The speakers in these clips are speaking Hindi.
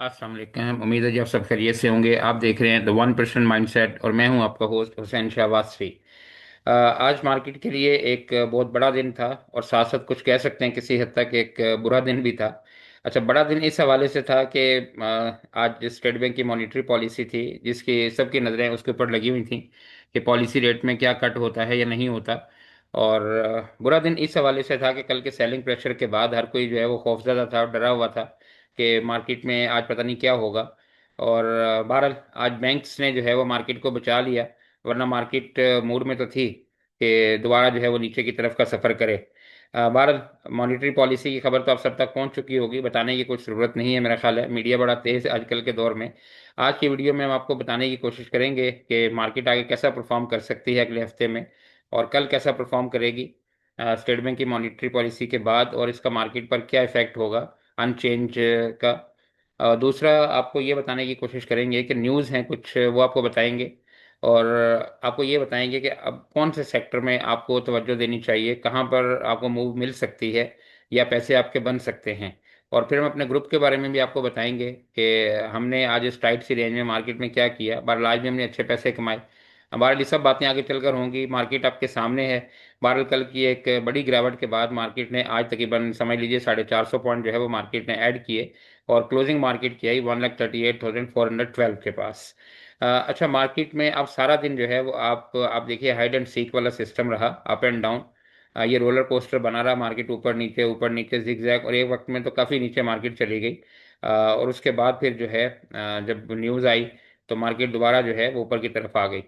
अस्सलाम वालेकुम। उम्मीद है जी आप सब खैरियत से होंगे। आप देख रहे हैं द 1% माइंडसेट और मैं हूं आपका होस्ट हुसैन शाहवाज़ी। आज मार्केट के लिए एक बहुत बड़ा दिन था और साथ साथ कुछ कह सकते हैं किसी हद तक एक बुरा दिन भी था। अच्छा, बड़ा दिन इस हवाले से था कि आज स्टेट बैंक की मॉनेटरी पॉलिसी थी जिसकी सबकी नज़रें उसके ऊपर लगी हुई थी कि पॉलिसी रेट में क्या कट होता है या नहीं होता। और बुरा दिन इस हवाले से था कि कल के सेलिंग प्रेशर के बाद हर कोई जो है वो खौफजदा था और डरा हुआ था कि मार्केट में आज पता नहीं क्या होगा। और बहरहाल आज बैंक्स ने जो है वो मार्केट को बचा लिया, वरना मार्केट मूड में तो थी कि दोबारा जो है वो नीचे की तरफ का सफ़र करे। बहरहाल मॉनेटरी पॉलिसी की खबर तो आप सब तक पहुंच चुकी होगी, बताने की कुछ ज़रूरत नहीं है। मेरा ख्याल है मीडिया बड़ा तेज़ है आजकल के दौर में। आज की वीडियो में हम आपको बताने की कोशिश करेंगे कि मार्केट आगे कैसा परफॉर्म कर सकती है अगले हफ्ते में, और कल कैसा परफॉर्म करेगी स्टेट बैंक की मॉनेटरी पॉलिसी के बाद, और इसका मार्केट पर क्या इफेक्ट होगा अनचेंज का। दूसरा, आपको ये बताने की कोशिश करेंगे कि न्यूज़ हैं कुछ वो आपको बताएंगे, और आपको ये बताएंगे कि अब कौन से सेक्टर में आपको तवज्जो देनी चाहिए, कहाँ पर आपको मूव मिल सकती है या पैसे आपके बन सकते हैं। और फिर हम अपने ग्रुप के बारे में भी आपको बताएंगे कि हमने आज इस टाइट सी रेंज में मार्केट में क्या किया। बहरहाल आज भी हमने अच्छे पैसे कमाए। बहरहाल ये सब बातें आगे चलकर होंगी, मार्केट आपके सामने है। बहरहाल कल की एक बड़ी गिरावट के बाद मार्केट ने आज तकरीबन समझ लीजिए 450 पॉइंट जो है वो मार्केट ने ऐड किए, और क्लोजिंग मार्केट की आई 1,38,412 के पास। अच्छा, मार्केट में अब सारा दिन जो है वो आप देखिए हाइड एंड सीक वाला सिस्टम रहा, अप एंड डाउन। ये रोलर कोस्टर बना रहा, मार्केट ऊपर नीचे जिगजैग, और एक वक्त में तो काफ़ी नीचे मार्केट चली गई। और उसके बाद फिर जो है जब न्यूज़ आई तो मार्केट दोबारा जो है वो ऊपर की तरफ आ गई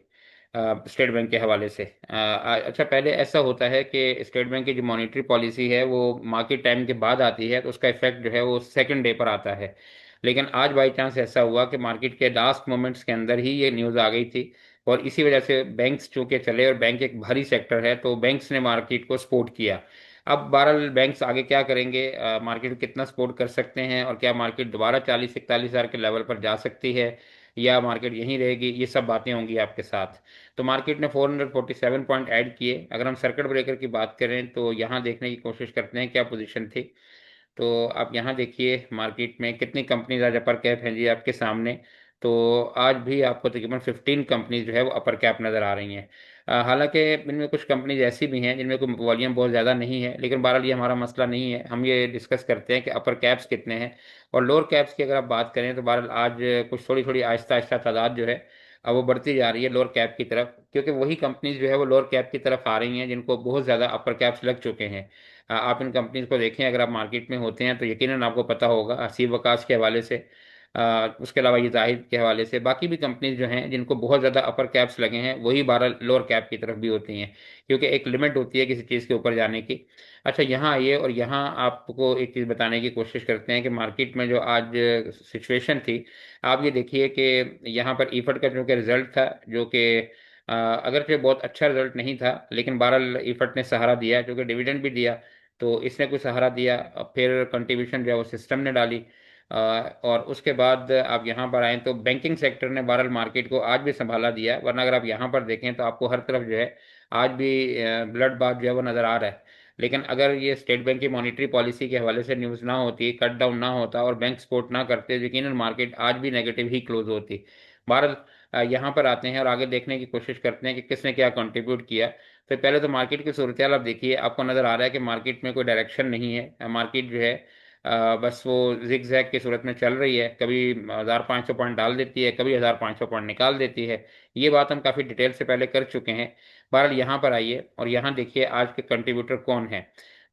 स्टेट बैंक के हवाले से। अच्छा, पहले ऐसा होता है कि स्टेट बैंक की जो मॉनेटरी पॉलिसी है वो मार्केट टाइम के बाद आती है, तो उसका इफेक्ट जो है वो सेकंड डे पर आता है। लेकिन आज बाई चांस ऐसा हुआ कि मार्केट के लास्ट मोमेंट्स के अंदर ही ये न्यूज़ आ गई थी, और इसी वजह से बैंक्स चूंकि चले, और बैंक एक भारी सेक्टर है, तो बैंक्स ने मार्केट को सपोर्ट किया। अब बहरहाल बैंक्स आगे क्या करेंगे, मार्केट कितना सपोर्ट कर सकते हैं, और क्या मार्केट दोबारा 40-41 हज़ार के लेवल पर जा सकती है या मार्केट यहीं रहेगी, ये सब बातें होंगी आपके साथ। तो मार्केट ने 447 पॉइंट ऐड किए। अगर हम सर्किट ब्रेकर की बात करें तो यहाँ देखने की कोशिश करते हैं क्या पोजीशन थी। तो आप यहाँ देखिए मार्केट में कितनी कंपनीज आज अपर कैप हैं जी आपके सामने। तो आज भी आपको तकरीबन 15 कंपनीज जो है वो अपर कैप नज़र आ रही हैं। हालांकि इनमें कुछ कंपनीज ऐसी भी हैं जिनमें कोई वॉल्यूम बहुत ज़्यादा नहीं है, लेकिन बहरहाल ये हमारा मसला नहीं है। हम ये डिस्कस करते हैं कि अपर कैप्स कितने हैं, और लोअर कैप्स की अगर आप बात करें तो बहरहाल आज कुछ थोड़ी थोड़ी आहिस्ता आहिस्ता तादाद जो है अब वो बढ़ती जा रही है लोअर कैप की तरफ, क्योंकि वही कंपनीज जो है वो लोअर कैप की तरफ आ रही हैं जिनको बहुत ज़्यादा अपर कैप्स लग चुके हैं। आप इन कंपनीज को देखें, अगर आप मार्केट में होते हैं तो यकीनन आपको पता होगा हसीब वकास के हवाले से, उसके अलावा ये जाहिद के हवाले से, बाकी भी कंपनीज जो हैं जिनको बहुत ज़्यादा अपर कैप्स लगे हैं वही 12 लोअर कैप की तरफ भी होती हैं, क्योंकि एक लिमिट होती है किसी चीज़ के ऊपर जाने की। अच्छा, यहाँ आइए और यहाँ आपको एक चीज़ बताने की कोशिश करते हैं कि मार्केट में जो आज सिचुएशन थी, आप ये देखिए कि यहाँ पर ईफड का जो कि रिजल्ट था, जो कि अगरचे बहुत अच्छा रिजल्ट नहीं था, लेकिन बहरहाल ईफड ने सहारा दिया, जो कि डिविडेंड भी दिया, तो इसने कुछ सहारा दिया। फिर कंट्रीब्यूशन जो है वो सिस्टम ने डाली। और उसके बाद आप यहाँ पर आएँ तो बैंकिंग सेक्टर ने बहरहाल मार्केट को आज भी संभाला दिया, वरना अगर आप यहाँ पर देखें तो आपको हर तरफ जो है आज भी ब्लड बाथ जो है वो नज़र आ रहा है। लेकिन अगर ये स्टेट बैंक की मॉनेटरी पॉलिसी के हवाले से न्यूज़ ना होती, कट डाउन ना होता और बैंक सपोर्ट ना करते, यकीनन मार्केट आज भी नेगेटिव ही क्लोज होती। बहरहाल यहाँ पर आते हैं और आगे देखने की कोशिश करते हैं कि किसने क्या कंट्रीब्यूट किया। तो पहले तो मार्केट की सूरत हाल आप देखिए, आपको नज़र आ रहा है कि मार्केट में कोई डायरेक्शन नहीं है। मार्केट जो है बस वो जिग जैग की सूरत में चल रही है, कभी 1,500 पॉइंट डाल देती है, कभी 1,500 पॉइंट निकाल देती है। ये बात हम काफ़ी डिटेल से पहले कर चुके हैं। बहरहाल यहाँ पर आइए और यहाँ देखिए आज के कंट्रीब्यूटर कौन है।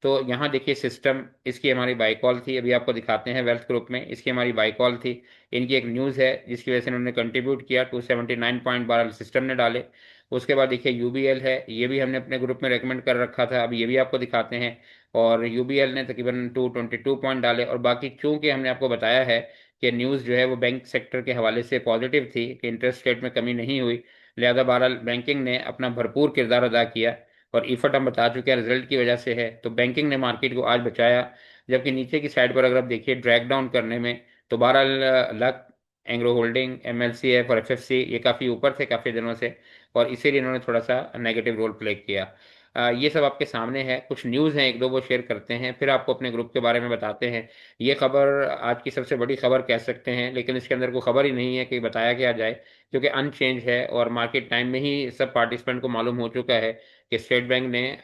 तो यहाँ देखिए सिस्टम, इसकी हमारी बाई कॉल थी, अभी आपको दिखाते हैं वेल्थ ग्रुप में, इसकी हमारी बाई कॉल थी। इनकी एक न्यूज़ है जिसकी वजह से इन्होंने कंट्रीब्यूट किया, 279 पॉइंट 12 सिस्टम ने डाले। उसके बाद देखिए यूबीएल है, ये भी हमने अपने ग्रुप में रेकमेंड कर रखा था, अभी ये भी आपको दिखाते हैं। और यूबीएल ने तकरीबन 222 पॉइंट डाले। और बाकी चूंकि हमने आपको बताया है कि न्यूज़ जो है वो बैंक सेक्टर के हवाले से पॉजिटिव थी कि इंटरेस्ट रेट में कमी नहीं हुई, लिहाजा बहरहाल बैंकिंग ने अपना भरपूर किरदार अदा किया। और इफर्ट हम बता चुके हैं रिजल्ट की वजह से है, तो बैंकिंग ने मार्केट को आज बचाया। जबकि नीचे की साइड पर अगर आप देखिए ड्रैग डाउन करने में, तो बहरहाल लक, एंग्रो होल्डिंग, एमएलसीएफ और एफएफसी ये काफ़ी ऊपर थे काफ़ी दिनों से, और इसीलिए इन्होंने थोड़ा सा नेगेटिव रोल प्ले किया। ये सब आपके सामने है। कुछ न्यूज़ हैं एक दो, वो शेयर करते हैं, फिर आपको अपने ग्रुप के बारे में बताते हैं। ये खबर आज की सबसे बड़ी खबर कह सकते हैं, लेकिन इसके अंदर कोई खबर ही नहीं है कि बताया क्या जाए, क्योंकि अनचेंज है और मार्केट टाइम में ही सब पार्टिसिपेंट को मालूम हो चुका है कि स्टेट बैंक ने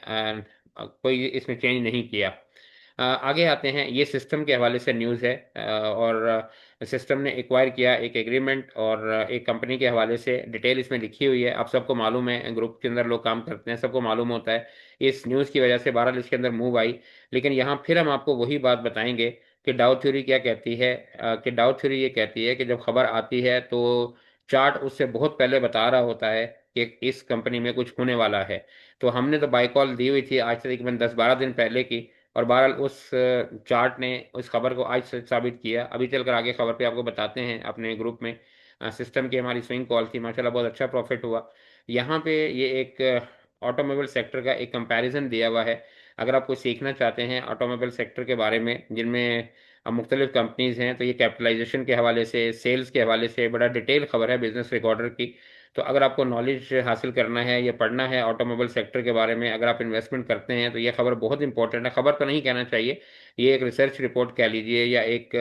कोई इसमें चेंज नहीं किया। आगे आते हैं, ये सिस्टम के हवाले से न्यूज़ है। और सिस्टम ने एक्वायर किया एक एग्रीमेंट, और एक कंपनी के हवाले से डिटेल इसमें लिखी हुई है। आप सबको मालूम है, ग्रुप के अंदर लोग काम करते हैं, सबको मालूम होता है। इस न्यूज़ की वजह से बहरहाल इसके अंदर मूव आई। लेकिन यहाँ फिर हम आपको वही बात बताएंगे कि डाउ थ्योरी क्या कहती है। कि डाउ थ्योरी ये कहती है कि जब खबर आती है तो चार्ट उससे बहुत पहले बता रहा होता है कि इस कंपनी में कुछ होने वाला है। तो हमने तो बाई कॉल दी हुई थी आज से तकरीबन 10-12 दिन पहले की, और बहरहाल उस चार्ट ने उस खबर को आज सच साबित किया। अभी चलकर आगे खबर पे आपको बताते हैं अपने ग्रुप में। सिस्टम की हमारी स्विंग कॉल थी, माशाल्लाह बहुत अच्छा प्रॉफिट हुआ। यहाँ पे ये एक ऑटोमोबाइल सेक्टर का एक कंपैरिजन दिया हुआ है। अगर आप कुछ सीखना चाहते हैं ऑटोमोबाइल सेक्टर के बारे में, जिनमें मुख्तलिफ कंपनीज हैं, तो ये कैपिटलाइजेशन के हवाले से, सेल्स के हवाले से बड़ा डिटेल खबर है बिजनेस रिकॉर्डर की। तो अगर आपको नॉलेज हासिल करना है या पढ़ना है ऑटोमोबाइल सेक्टर के बारे में, अगर आप इन्वेस्टमेंट करते हैं, तो ये खबर बहुत इंपॉर्टेंट है। खबर तो नहीं कहना चाहिए, ये एक रिसर्च रिपोर्ट कह लीजिए या एक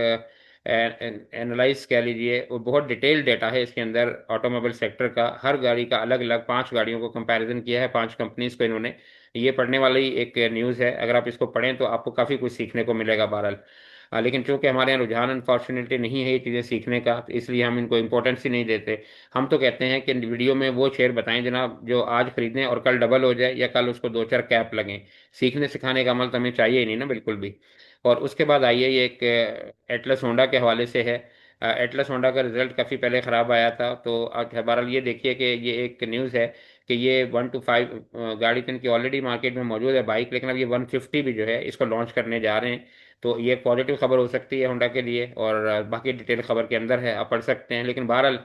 एनालाइज कह लीजिए। वो बहुत डिटेल डेटा है इसके अंदर ऑटोमोबाइल सेक्टर का। हर गाड़ी का अलग अलग 5 गाड़ियों को कंपैरिजन किया है, 5 कंपनीज को इन्होंने। ये पढ़ने वाली एक न्यूज़ है, अगर आप इसको पढ़ें तो आपको काफ़ी कुछ सीखने को मिलेगा बहरहाल। लेकिन चूंकि हमारे यहाँ रुझान अनफॉर्चुनेटली नहीं है ये चीज़ें सीखने का, तो इसलिए हम इनको इम्पोर्टेंस ही नहीं देते। हम तो कहते हैं कि वीडियो में वो शेयर बताएं जनाब जो आज खरीदें और कल डबल हो जाए, या कल उसको 2-4 कैप लगें। सीखने सिखाने का अमल तो हमें चाहिए ही नहीं ना, बिल्कुल भी। और उसके बाद आइए, ये एक एटलस होंडा के हवाले से है। एटलस होंडा का रिजल्ट काफ़ी पहले ख़राब आया था, तो आज बहरहाल ये देखिए कि ये एक न्यूज़ है कि ये 1 to 5 गाड़ी तो इनकी ऑलरेडी मार्केट में मौजूद है बाइक, लेकिन अब ये 150 भी जो है इसको लॉन्च करने जा रहे हैं। तो ये पॉजिटिव खबर हो सकती है होंडा के लिए, और बाकी डिटेल खबर के अंदर है, आप पढ़ सकते हैं। लेकिन बहरहाल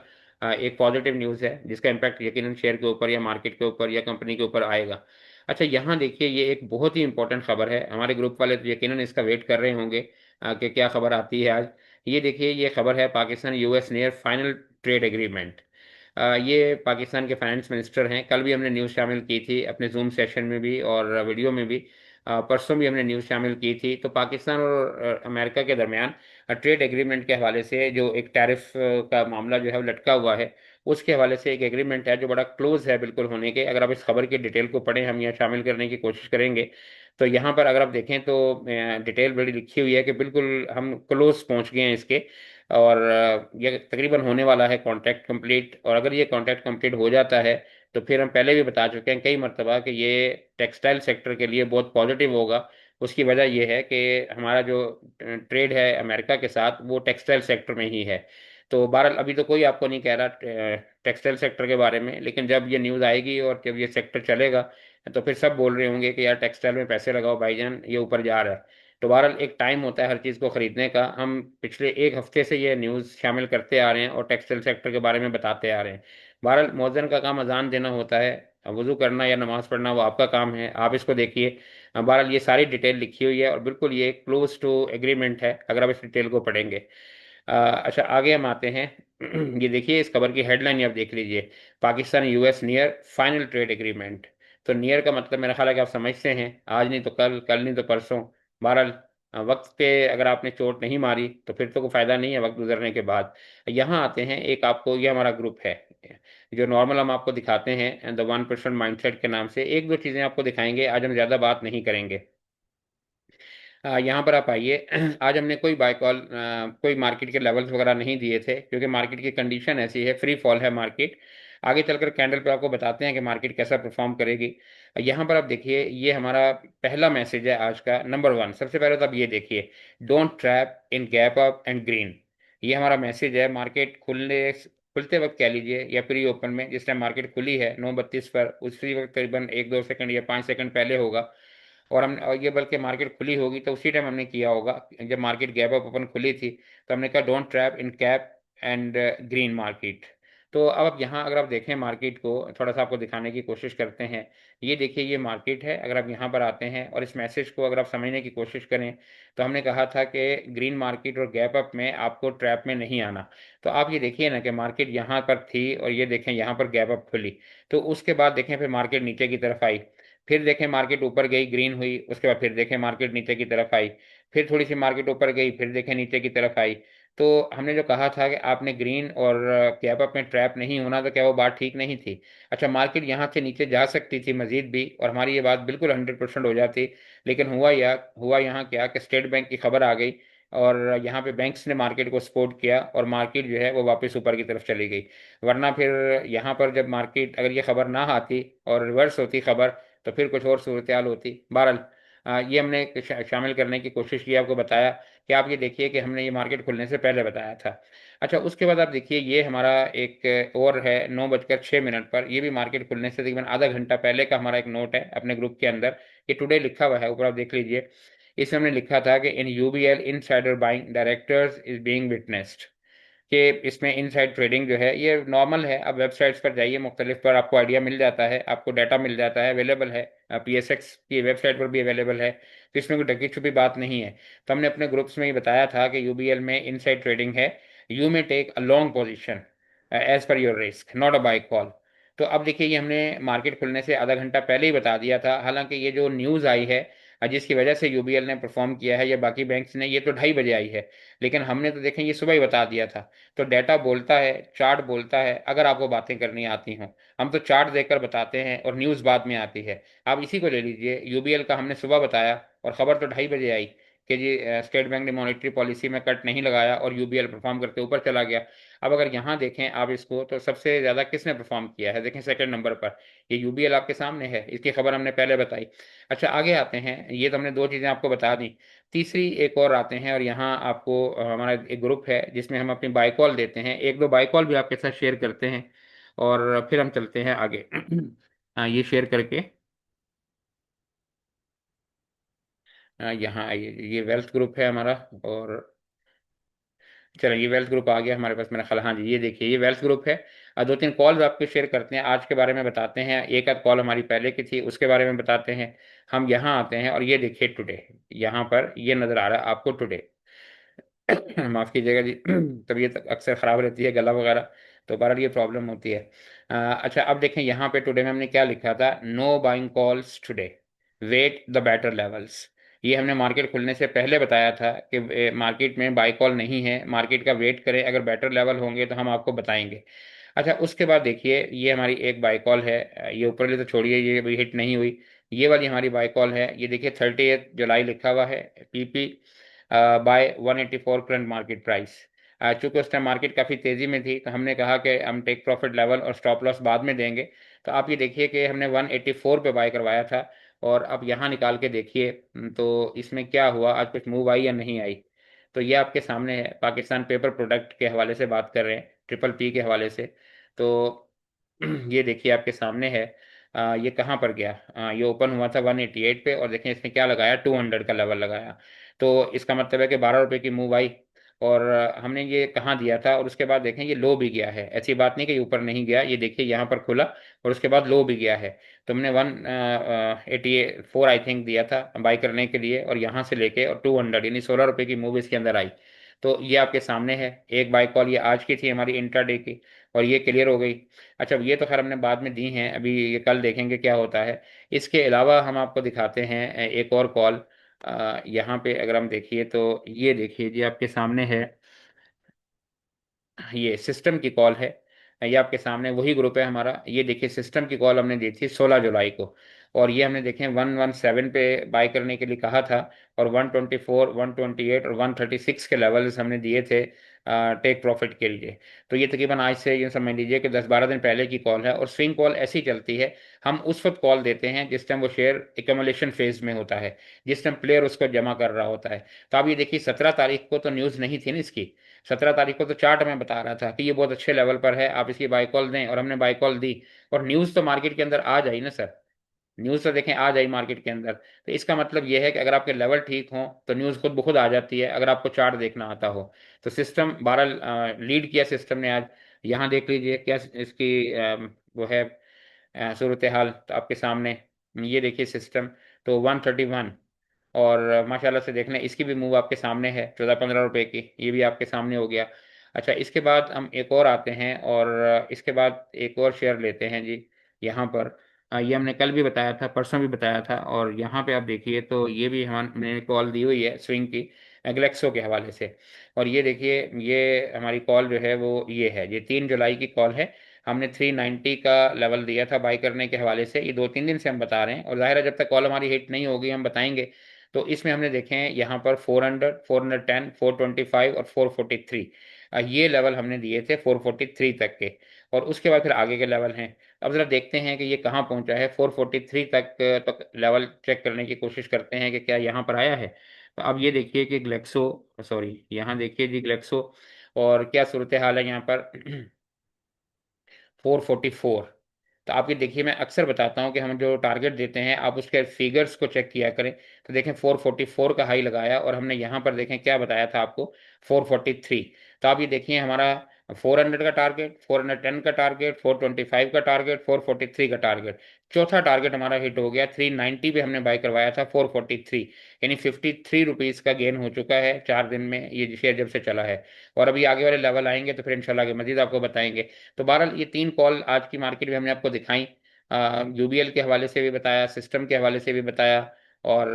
एक पॉजिटिव न्यूज़ है जिसका इम्पैक्ट यकीनन शेयर के ऊपर या मार्केट के ऊपर या कंपनी के ऊपर आएगा। अच्छा, यहाँ देखिए, ये एक बहुत ही इंपॉर्टेंट खबर है। हमारे ग्रुप वाले तो यकीनन इसका वेट कर रहे होंगे कि क्या खबर आती है आज। ये देखिए, ये खबर है Pakistan US near final trade agreement. ये पाकिस्तान के फाइनेंस मिनिस्टर हैं। कल भी हमने न्यूज़ शामिल की थी अपने जूम सेशन में भी और वीडियो में भी। परसों भी हमने न्यूज़ शामिल की थी। तो पाकिस्तान और अमेरिका के दरमियान ट्रेड एग्रीमेंट के हवाले से जो एक टैरिफ का मामला जो है वो लटका हुआ है, उसके हवाले से एक एग्रीमेंट है जो बड़ा क्लोज है बिल्कुल होने के। अगर आप इस खबर की डिटेल को पढ़ें, हम यहाँ शामिल करने की कोशिश करेंगे। तो यहाँ पर अगर आप देखें तो डिटेल बड़ी लिखी हुई है कि बिल्कुल हम क्लोज पहुँच गए हैं इसके। और ये तकरीबन होने वाला है कॉन्ट्रैक्ट कंप्लीट। और अगर ये कॉन्ट्रैक्ट कंप्लीट हो जाता है तो फिर हम पहले भी बता चुके हैं कई मरतबा कि ये टेक्सटाइल सेक्टर के लिए बहुत पॉजिटिव होगा। उसकी वजह यह है कि हमारा जो ट्रेड है अमेरिका के साथ, वो टेक्सटाइल सेक्टर में ही है। तो बहरहाल अभी तो कोई आपको नहीं कह रहा टेक्सटाइल सेक्टर के बारे में, लेकिन जब ये न्यूज़ आएगी और जब ये सेक्टर चलेगा तो फिर सब बोल रहे होंगे कि यार टेक्सटाइल में पैसे लगाओ भाईजान, ये ऊपर जा रहा है। तो बहरहाल एक टाइम होता है हर चीज़ को ख़रीदने का। हम पिछले एक हफ्ते से ये न्यूज़ शामिल करते आ रहे हैं और टेक्सटाइल सेक्टर के बारे में बताते आ रहे हैं। बहरहाल मौज़न का काम अजान देना होता है, वज़ू करना या नमाज़ पढ़ना वो आपका काम है, आप इसको देखिए। बहरहाल ये सारी डिटेल लिखी हुई है और बिल्कुल ये क्लोज टू एग्रीमेंट है अगर आप इस डिटेल को पढ़ेंगे। अच्छा, आगे हम आते हैं। ये देखिए, इस खबर की हेडलाइन ही आप देख लीजिए, Pakistan US near final trade agreement. तो नियर का मतलब मेरा ख्याल है कि आप समझते हैं, आज नहीं तो कल, कल नहीं तो परसों। बहरहाल वक्त पे अगर आपने चोट नहीं मारी तो फिर तो कोई फायदा नहीं है वक्त गुजरने के बाद। यहाँ आते हैं, एक आपको, ये हमारा ग्रुप है जो नॉर्मल हम आपको दिखाते हैं द 1% माइंडसेट के नाम से। एक दो चीज़ें आपको दिखाएंगे, आज हम ज़्यादा बात नहीं करेंगे। यहाँ पर आप आइए। आज हमने कोई बाय कॉल, कोई मार्केट के लेवल्स वगैरह नहीं दिए थे, क्योंकि मार्केट की कंडीशन ऐसी है, फ्री फॉल है मार्केट। आगे चलकर कैंडल पे आपको बताते हैं कि मार्केट कैसा परफॉर्म करेगी। यहाँ पर आप देखिए, ये हमारा पहला मैसेज है आज का, नंबर 1। सबसे पहले तो आप ये देखिए, don't trap in gap up and green. ये हमारा मैसेज है मार्केट खुलते वक्त कह लीजिए या प्री ओपन में, जिस टाइम मार्केट खुली है 9:32 पर, उसी वक्त करीबन 1-2 सेकंड या 5 सेकंड पहले होगा। और ये बल्कि मार्केट खुली होगी तो उसी टाइम हमने किया होगा, जब मार्केट गैप अप ओपन खुली थी, तो हमने कहा don't trap in cap and green market. तो अब आप यहाँ अगर आप देखें मार्केट को, थोड़ा सा आपको दिखाने की कोशिश करते हैं। ये देखिए, ये मार्केट है। अगर आप यहाँ पर आते हैं और इस मैसेज को अगर आप समझने की कोशिश करें, तो हमने कहा था कि ग्रीन मार्केट और गैप अप में आपको ट्रैप में नहीं आना। तो आप ये देखिए ना कि मार्केट यहाँ पर थी और ये देखें यहाँ पर गैप अप खुली, तो उसके बाद देखें फिर मार्केट नीचे की तरफ आई। फिर देखें मार्केट ऊपर गई, ग्रीन हुई, उसके बाद फिर देखें मार्केट नीचे की तरफ आई, फिर थोड़ी सी मार्केट ऊपर गई, फिर देखें नीचे की तरफ आई। तो हमने जो कहा था कि आपने ग्रीन और कैप अप में ट्रैप नहीं होना, तो क्या वो बात ठीक नहीं थी? अच्छा, मार्केट यहाँ से नीचे जा सकती थी मजीद भी, और हमारी ये बात बिल्कुल 100% हो जाती। लेकिन हुआ यहाँ क्या कि स्टेट बैंक की खबर आ गई, और यहाँ पे बैंक्स ने मार्केट को सपोर्ट किया, और मार्केट जो है वो वापस ऊपर की तरफ चली गई। वरना फिर यहाँ पर जब मार्केट, अगर ये खबर ना आती और रिवर्स होती खबर, तो फिर कुछ और सूरत हाल होती। बहरहाल ये हमने शामिल करने की कोशिश की, आपको बताया कि आप ये देखिए कि हमने ये मार्केट खुलने से पहले बताया था। अच्छा, उसके बाद आप देखिए ये हमारा एक और है 9:06 पर, ये भी मार्केट खुलने से तकरीबन आधा घंटा पहले का हमारा एक नोट है अपने ग्रुप के अंदर। ये टुडे लिखा हुआ है, ऊपर आप देख लीजिए। इसमें हमने लिखा था कि in UBL insider buying directors is being witnessed, कि इसमें इनसाइड ट्रेडिंग जो है ये नॉर्मल है। अब वेबसाइट्स पर जाइए मुख्तलिफ, पर आपको आइडिया मिल जाता है, आपको डाटा मिल जाता है, अवेलेबल है, पीएसएक्स की वेबसाइट पर भी अवेलेबल है। तो इसमें कोई ढकी छुपी बात नहीं है। तो हमने अपने ग्रुप्स में ही बताया था कि यूबीएल में इनसाइड ट्रेडिंग है, you may take a long position as per your risk, not a buy call. तो अब देखिए ये हमने मार्केट खुलने से आधा घंटा पहले ही बता दिया था। हालांकि ये जो न्यूज़ आई है जिसकी वजह से यूबीएल ने परफॉर्म किया है या बाकी बैंक्स ने, ये तो 2:30 बजे आई है, लेकिन हमने तो देखें ये सुबह ही बता दिया था। तो डाटा बोलता है, चार्ट बोलता है, अगर आपको बातें करनी आती हों। हम तो चार्ट देखकर बताते हैं और न्यूज़ बाद में आती है। आप इसी को ले लीजिए, यूबीएल का हमने सुबह बताया और खबर तो 2:30 बजे आई कि जी स्टेट बैंक ने मॉनेटरी पॉलिसी में कट नहीं लगाया और यूबीएल परफॉर्म करके ऊपर चला गया। अब अगर यहाँ देखें आप इसको, तो सबसे ज़्यादा किसने परफॉर्म किया है? देखें सेकंड नंबर पर ये यूबीएल आपके सामने है, इसकी खबर हमने पहले बताई। अच्छा, आगे आते हैं, ये तो हमने दो चीज़ें आपको बता दी। तीसरी एक और आते हैं, और यहाँ आपको हमारा एक ग्रुप है जिसमें हम अपनी बाई कॉल देते हैं, एक दो बाई कॉल भी आपके साथ शेयर करते हैं, और फिर हम चलते हैं आगे। ये शेयर करके यहाँ आइए, ये वेल्थ ग्रुप है हमारा। और चलो, ये वेल्थ ग्रुप आ गया हमारे पास, मेरा ख्याल। हाँ जी, ये देखिए ये वेल्थ ग्रुप है। दो तीन कॉल्स आपको शेयर करते हैं, आज के बारे में बताते हैं, एक आध कॉल हमारी पहले की थी उसके बारे में बताते हैं। हम यहाँ आते हैं और ये देखिए टुडे, यहाँ पर ये नज़र आ रहा है आपको टुडे। माफ़ कीजिएगा जी, तबीयत अक्सर ख़राब रहती है, गला वगैरह, तो बहरहाल ये प्रॉब्लम होती है। अच्छा, अब देखें यहाँ पे टुडे में हमने क्या लिखा था, no buying calls today, wait the better levels. ये हमने मार्केट खुलने से पहले बताया था कि मार्केट में बाई कॉल नहीं है, मार्केट का वेट करें, अगर बेटर लेवल होंगे तो हम आपको बताएंगे। अच्छा, उसके बाद देखिए ये हमारी एक बाई कॉल है, ये ऊपर वाली तो छोड़िए, ये अभी हिट नहीं हुई। ये वाली हमारी बाई कॉल है, ये देखिए 30 जुलाई लिखा हुआ है, PP buy 184 current market price. चूंकि उस टाइम मार्केट काफ़ी तेज़ी में थी, तो हमने कहा कि हम टेक प्रॉफिट लेवल और स्टॉप लॉस बाद में देंगे। तो आप ये देखिए कि हमने 184 पे बाय करवाया था, और अब यहाँ निकाल के देखिए, तो इसमें क्या हुआ, आज कुछ मूव आई या नहीं आई? तो ये आपके सामने है, पाकिस्तान पेपर प्रोडक्ट के हवाले से बात कर रहे हैं, ट्रिपल पी के हवाले से। तो ये देखिए आपके सामने है। ये कहाँ पर गया? ये ओपन हुआ था 188 पे, और देखें इसने क्या लगाया, 200 का लेवल लगाया। तो इसका मतलब है कि 12 रुपए की मूव आई, और हमने ये कहाँ दिया था, और उसके बाद देखें ये लो भी गया है, ऐसी बात नहीं कि ये ऊपर नहीं गया, ये देखिए यहाँ पर खुला और उसके बाद लो भी गया है। तो हमने 184 आई थिंक दिया था बाई करने के लिए, और यहाँ से लेके और 200 यानी 16 रुपए की मूव इसके अंदर आई। तो ये आपके सामने है, एक बाई कॉल ये आज की थी हमारी इंट्राडे की, और ये क्लियर हो गई। अच्छा, ये तो खैर हमने बाद में दी हैं, अभी ये कल देखेंगे क्या होता है। इसके अलावा हम आपको दिखाते हैं एक और कॉल। यहाँ पे अगर हम देखिए, तो ये देखिए जी आपके सामने है, ये सिस्टम की कॉल है। ये आपके सामने वही ग्रुप है हमारा, ये देखिए सिस्टम की कॉल हमने दी थी 16 जुलाई को, और ये हमने देखें 117 पे बाय करने के लिए कहा था, और 124, 128 और 136 के लेवल्स हमने दिए थे टेक प्रॉफिट के लिए। तो ये तकरीबन आज से ये समझ लीजिए कि 10-12 दिन पहले की कॉल है, और स्विंग कॉल ऐसी चलती है। हम उस वक्त कॉल देते हैं जिस टाइम वो शेयर एकमुलेशन फेज में होता है, जिस टाइम प्लेयर उसको जमा कर रहा होता है। तो आप ये देखिए 17 तारीख को तो न्यूज़ नहीं थी ना इसकी, 17 तारीख को तो चार्ट में बता रहा था कि ये बहुत अच्छे लेवल पर है, आप इसकी बाई कॉल दें, और हमने बाई कॉल दी, और न्यूज़ तो मार्केट के अंदर आ जाई ना सर, न्यूज़ तो देखें आ जाई मार्केट के अंदर। तो इसका मतलब ये है कि अगर आपके लेवल ठीक हो तो न्यूज़ खुद ब खुद आ जाती है, अगर आपको चार्ट देखना आता हो। तो सिस्टम 12 लीड किया सिस्टम ने आज। यहाँ देख लीजिए क्या इसकी वो है सूरत हाल, तो आपके सामने ये देखिए सिस्टम, तो 131, और माशाल्लाह से देख लें इसकी भी मूव आपके सामने है 14-15 रुपए की, ये भी आपके सामने हो गया। अच्छा, इसके बाद हम एक और आते हैं, और इसके बाद एक और शेयर लेते हैं जी यहाँ पर। ये हमने कल भी बताया था, परसों भी बताया था। और यहाँ पे आप देखिए तो ये भी हमने कॉल दी हुई है स्विंग की ग्लेक्सो के हवाले से। और ये देखिए, ये हमारी कॉल जो है वो ये है, ये 3 जुलाई की कॉल है। हमने 390 का लेवल दिया था बाई करने के हवाले से। ये 2-3 दिन से हम बता रहे हैं, और जाहिर है जब तक कॉल हमारी हिट नहीं होगी हम बताएंगे। तो इसमें हमने देखे हैं यहाँ पर 400, 410, 425 और 443, ये लेवल हमने दिए थे 443 तक के। और उसके बाद फिर आगे के लेवल हैं। अब जरा देखते हैं कि ये कहाँ पहुंचा है। 443 तक लेवल चेक करने की कोशिश करते हैं कि क्या यहाँ पर आया है। तो अब ये देखिए कि ग्लेक्सो, सॉरी यहाँ देखिए जी ग्लेक्सो, और क्या सूरत हाल है यहाँ पर। 444। तो आप ये देखिए, मैं अक्सर बताता हूँ कि हम जो टारगेट देते हैं आप उसके फिगर्स को चेक किया करें। तो देखें 444 का हाई लगाया, और हमने यहाँ पर देखें क्या बताया था आपको, 443। तो आप ये देखिए हमारा 400 का टारगेट, 410 का टारगेट, 425 का टारगेट, 443 का टारगेट, चौथा टारगेट हमारा हिट हो गया। 390 पे हमने बाय करवाया था 443, यानी 53 रुपीज़ का गेन हो चुका है 4 दिन में ये शेयर जब से चला है। और अभी आगे वाले लेवल आएंगे तो फिर इंशाल्लाह के मजीद आपको बताएंगे। तो बहरहाल ये 3 कॉल आज की मार्केट में हमने आपको दिखाई। यूबीएल के हवाले से भी बताया, सिस्टम के हवाले से भी बताया, और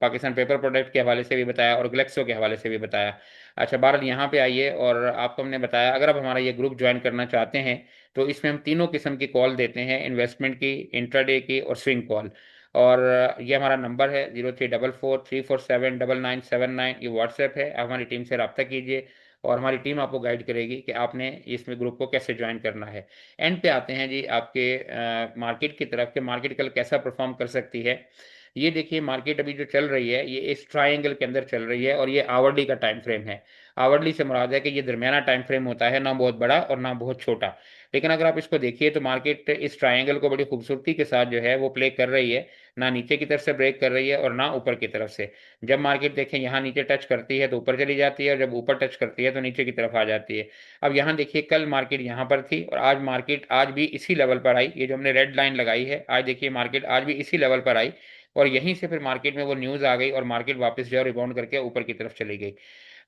पाकिस्तान पेपर प्रोडक्ट के हवाले से भी बताया, और ग्लेक्सो के हवाले से भी बताया। अच्छा बहरहाल यहाँ पे आइए, और आपको हमने बताया अगर आप हमारा ये ग्रुप ज्वाइन करना चाहते हैं तो इसमें हम तीनों किस्म की कॉल देते हैं, इन्वेस्टमेंट की, इंट्राडे की और स्विंग कॉल। और ये हमारा नंबर है 0344347997 ये व्हाट्सएप है। आप हमारी टीम से रब्ता कीजिए, और हमारी टीम आपको गाइड करेगी कि आपने इसमें ग्रुप को कैसे ज्वाइन करना है। एंड पे आते हैं जी आपके मार्केट की तरफ, कि मार्केट कल कैसा परफॉर्म कर सकती है। ये देखिए मार्केट अभी जो चल रही है ये इस ट्रायंगल के अंदर चल रही है, और ये आवरली का टाइम फ्रेम है। आवरली से मुराद है कि ये दरमियाना टाइम फ्रेम होता है, ना बहुत बड़ा और ना बहुत छोटा। लेकिन अगर आप इसको देखिए तो मार्केट इस ट्रायंगल को बड़ी खूबसूरती के साथ जो है वो प्ले कर रही है। ना नीचे की तरफ से ब्रेक कर रही है और ना ऊपर की तरफ से। जब मार्केट देखें यहाँ नीचे टच करती है तो ऊपर चली जाती है, और जब ऊपर टच करती है तो नीचे की तरफ आ जाती है। अब यहाँ देखिए कल मार्केट यहाँ पर थी, और आज मार्केट आज भी इसी लेवल पर आई। ये जो हमने रेड लाइन लगाई है, आज देखिए मार्केट आज भी इसी लेवल पर आई। और यहीं से फिर मार्केट में वो न्यूज़ आ गई, और मार्केट वापस जो है रिबाउंड करके ऊपर की तरफ चली गई।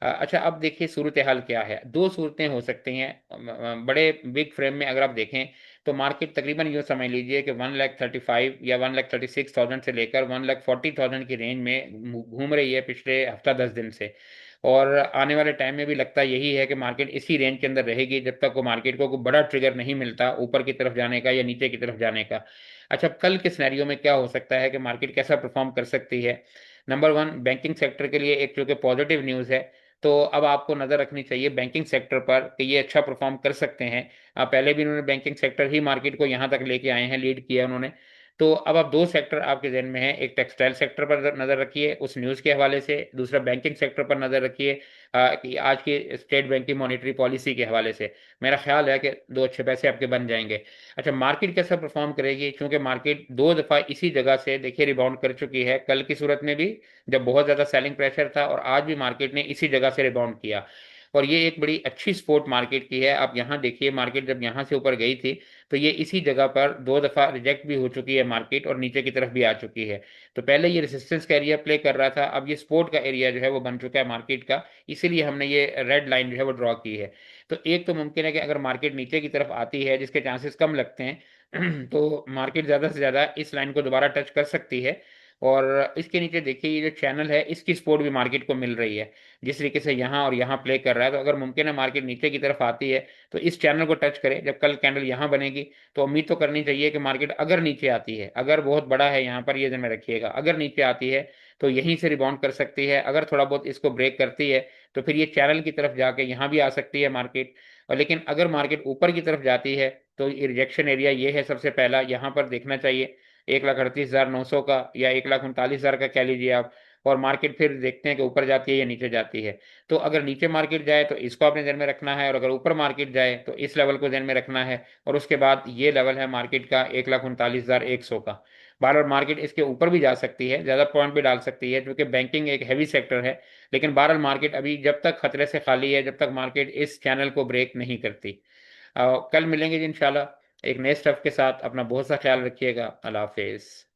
अच्छा अब देखिए सूरत हाल क्या है। दो सूरतें हो सकती हैं बड़े बिग फ्रेम में अगर आप देखें तो मार्केट तकरीबन यूँ समझ लीजिए कि 1,35,000 या 1,36,000 से लेकर 1,40,000 की रेंज में घूम रही है पिछले हफ्ता 10 दिन से। और आने वाले टाइम में भी लगता यही है कि मार्केट इसी रेंज के अंदर रहेगी जब तक वो मार्केट को कोई बड़ा ट्रिगर नहीं मिलता ऊपर की तरफ जाने का या नीचे की तरफ जाने का। अच्छा कल के सिनेरियो में क्या हो सकता है कि मार्केट कैसा परफॉर्म कर सकती है। नंबर वन, बैंकिंग सेक्टर के लिए एक चूंकि पॉजिटिव न्यूज़ है, तो अब आपको नज़र रखनी चाहिए बैंकिंग सेक्टर पर कि ये अच्छा परफॉर्म कर सकते हैं। पहले भी उन्होंने बैंकिंग सेक्टर ही मार्केट को यहाँ तक लेके आए हैं, लीड किया उन्होंने। तो अब आप दो सेक्टर आपके जहन में है, एक टेक्सटाइल सेक्टर पर नज़र रखिए उस न्यूज़ के हवाले से, दूसरा बैंकिंग सेक्टर पर नज़र रखिए कि आज की स्टेट बैंक की मॉनेटरी पॉलिसी के हवाले से। मेरा ख्याल है कि दो अच्छे पैसे आपके बन जाएंगे। अच्छा मार्केट कैसा परफॉर्म करेगी, क्योंकि मार्केट दो दफ़ा इसी जगह से देखिए रिबाउंड कर चुकी है, कल की सूरत में भी जब बहुत ज़्यादा सेलिंग प्रेशर था, और आज भी मार्केट ने इसी जगह से रिबाउंड किया। और ये एक बड़ी अच्छी सपोर्ट मार्केट की है। आप यहाँ देखिए मार्केट जब यहाँ से ऊपर गई थी तो ये इसी जगह पर दो दफ़ा रिजेक्ट भी हो चुकी है मार्केट, और नीचे की तरफ भी आ चुकी है। तो पहले ये रेजिस्टेंस का एरिया प्ले कर रहा था, अब ये सपोर्ट का एरिया जो है वो बन चुका है मार्केट का। इसीलिए हमने ये रेड लाइन जो है वो ड्रॉ की है। तो एक तो मुमकिन है कि अगर मार्केट नीचे की तरफ आती है, जिसके चांसेस कम लगते हैं, तो मार्केट ज़्यादा से ज़्यादा इस लाइन को दोबारा टच कर सकती है। और इसके नीचे देखिए ये जो चैनल है इसकी सपोर्ट भी मार्केट को मिल रही है, जिस तरीके से यहाँ और यहाँ प्ले कर रहा है। तो अगर मुमकिन है मार्केट नीचे की तरफ आती है तो इस चैनल को टच करे, जब कल कैंडल यहाँ बनेगी तो उम्मीद तो करनी चाहिए कि मार्केट अगर नीचे आती है, अगर बहुत बड़ा है यहाँ पर, ये ध्यान में रखिएगा, अगर नीचे आती है तो यहीं से रिबाउंड कर सकती है। अगर थोड़ा बहुत इसको ब्रेक करती है तो फिर ये चैनल की तरफ जाके यहाँ भी आ सकती है मार्केट। और लेकिन अगर मार्केट ऊपर की तरफ जाती है तो ये रिजेक्शन एरिया ये है, सबसे पहला यहाँ पर देखना चाहिए 1,38,900 का, या 1,39,000 का कह लीजिए आप। और मार्केट फिर देखते हैं कि ऊपर जाती है या नीचे जाती है। तो अगर नीचे मार्केट जाए तो इसको आपने ध्यान में रखना है, और अगर ऊपर मार्केट जाए तो इस लेवल को ध्यान में रखना है। और उसके बाद ये लेवल है मार्केट का 1,39,100 का। बार बार मार्केट इसके ऊपर भी जा सकती है, ज़्यादा पॉइंट भी डाल सकती है, क्योंकि बैंकिंग एक हैवी सेक्टर है। लेकिन बहरहाल मार्केट अभी जब तक खतरे से खाली है, जब तक मार्केट इस चैनल को ब्रेक नहीं करती। कल मिलेंगे जी इंशाल्लाह एक नए स्टफ के साथ। अपना बहुत सा ख्याल रखिएगा। अल्लाह हाफिज़।